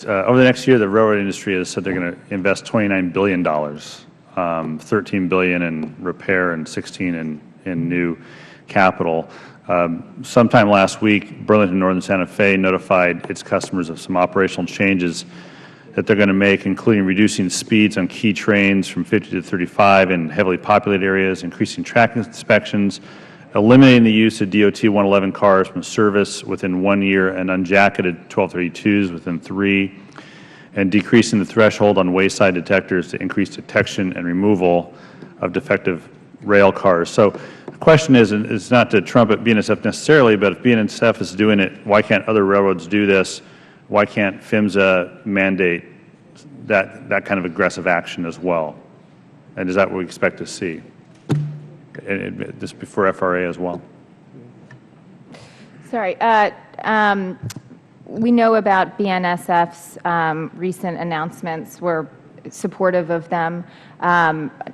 over the next year, the railroad industry has said they're going to invest $29 billion, $13 billion in repair and $16 in new capital. Sometime last week, Burlington Northern Santa Fe notified its customers of some operational changes that they're going to make, including reducing speeds on key trains from 50 to 35 in heavily populated areas, increasing track inspections, eliminating the use of DOT 111 cars from service within 1 year and unjacketed 1232s within 3, and decreasing the threshold on wayside detectors to increase detection and removal of defective rail cars. So the question is, and it's not to trumpet BNSF necessarily, but if BNSF is doing it, why can't other railroads do this? Why can't PHMSA mandate that kind of aggressive action as well? And is that what we expect to see? This before FRA as well. Sorry. We know about BNSF's recent announcements. We're supportive of them.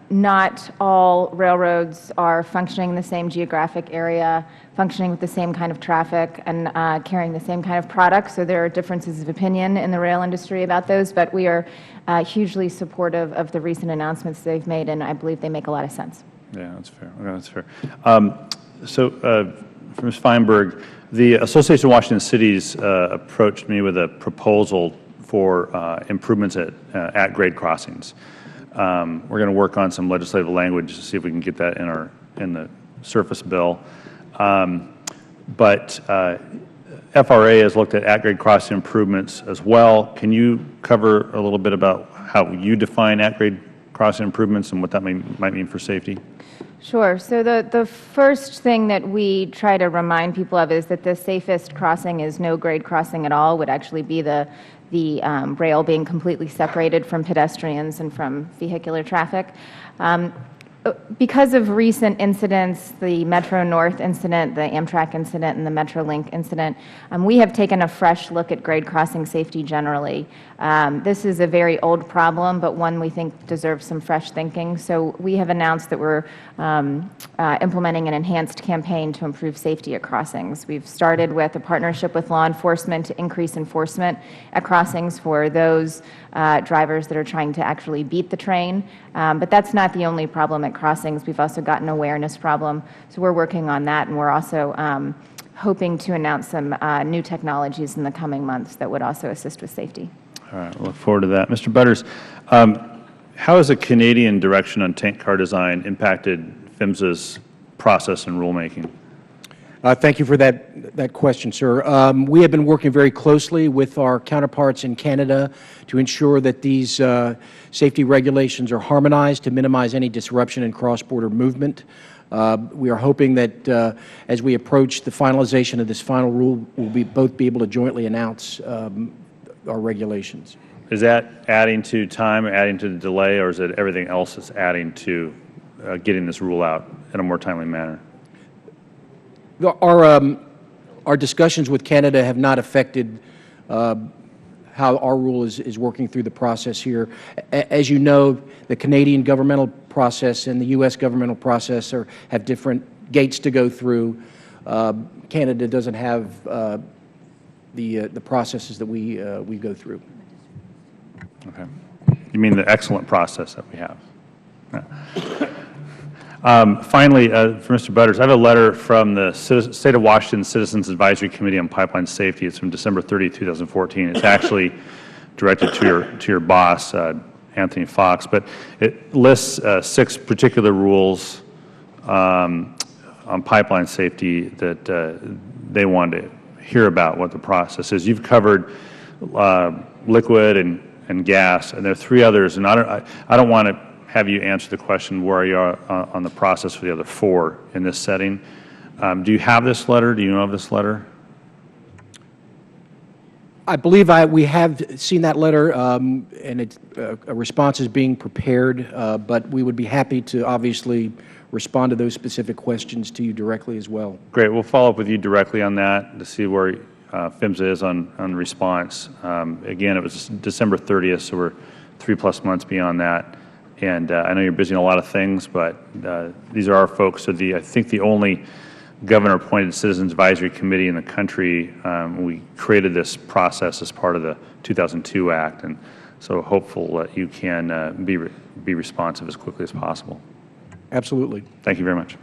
Not all railroads are functioning in the same geographic area, functioning with the same kind of traffic, and carrying the same kind of product. So there are differences of opinion in the rail industry about those, but we are hugely supportive of the recent announcements they've made, and I believe they make a lot of sense. Yeah, that's fair. Okay, that's fair. For Ms. Feinberg, the Association of Washington Cities approached me with a proposal for improvements at grade crossings. We're going to work on some legislative language to see if we can get that in the surface bill. But FRA has looked at grade crossing improvements as well. Can you cover a little bit about how you define at-grade crossing improvements and what that might mean for safety? Sure. So the first thing that we try to remind people of is that the safest crossing is no grade crossing at all, would actually be the rail being completely separated from pedestrians and from vehicular traffic. Because of recent incidents, the Metro North incident, the Amtrak incident, and the Metrolink incident, we have taken a fresh look at grade crossing safety generally. This is a very old problem, but one we think deserves some fresh thinking. So we have announced that we're implementing an enhanced campaign to improve safety at crossings. We've started with a partnership with law enforcement to increase enforcement at crossings for those drivers that are trying to actually beat the train. But that's not the only problem at crossings. We've also got an awareness problem. So we're working on that, and we're also hoping to announce some new technologies in the coming months that would also assist with safety. All right, we'll look forward to that. Mr. Butters, how has the Canadian direction on tank car design impacted PHMSA's process and rulemaking? Thank you for that question, sir. We have been working very closely with our counterparts in Canada to ensure that these safety regulations are harmonized to minimize any disruption in cross-border movement. We are hoping that as we approach the finalization of this final rule, we'll both be able to jointly announce our regulations. Is that adding to time, adding to the delay, or is it everything else that's adding to getting this rule out in a more timely manner? Our discussions with Canada have not affected how our rule is working through the process here. As you know, the Canadian governmental process and the U.S. governmental process have different gates to go through. Canada doesn't have the processes that we go through. Okay. You mean the excellent process that we have? Yeah. Finally, for Mr. Butters, I have a letter from the State of Washington Citizens Advisory Committee on Pipeline Safety. It's from December 30, 2014. It's actually directed to your boss, Anthony Fox, but it lists 6 particular rules on pipeline safety that they wanted to hear about what the process is. You've covered liquid and gas, and there are 3 others, and I don't want to have you answer the question where you are on the process for the other 4 in this setting. Do you have this letter? Do you know of this letter? I believe we have seen that letter, and a response is being prepared, but we would be happy to obviously respond to those specific questions to you directly as well. Great. We'll follow up with you directly on that to see where PHMSA is on response. Again, it was December 30th, so we're 3+ months beyond that. And I know you're busy in a lot of things, but these are our folks. So I think the only governor-appointed Citizens Advisory Committee in the country. We created this process as part of the 2002 Act, and so hopeful that you can be responsive as quickly as possible. Absolutely. Thank you very much.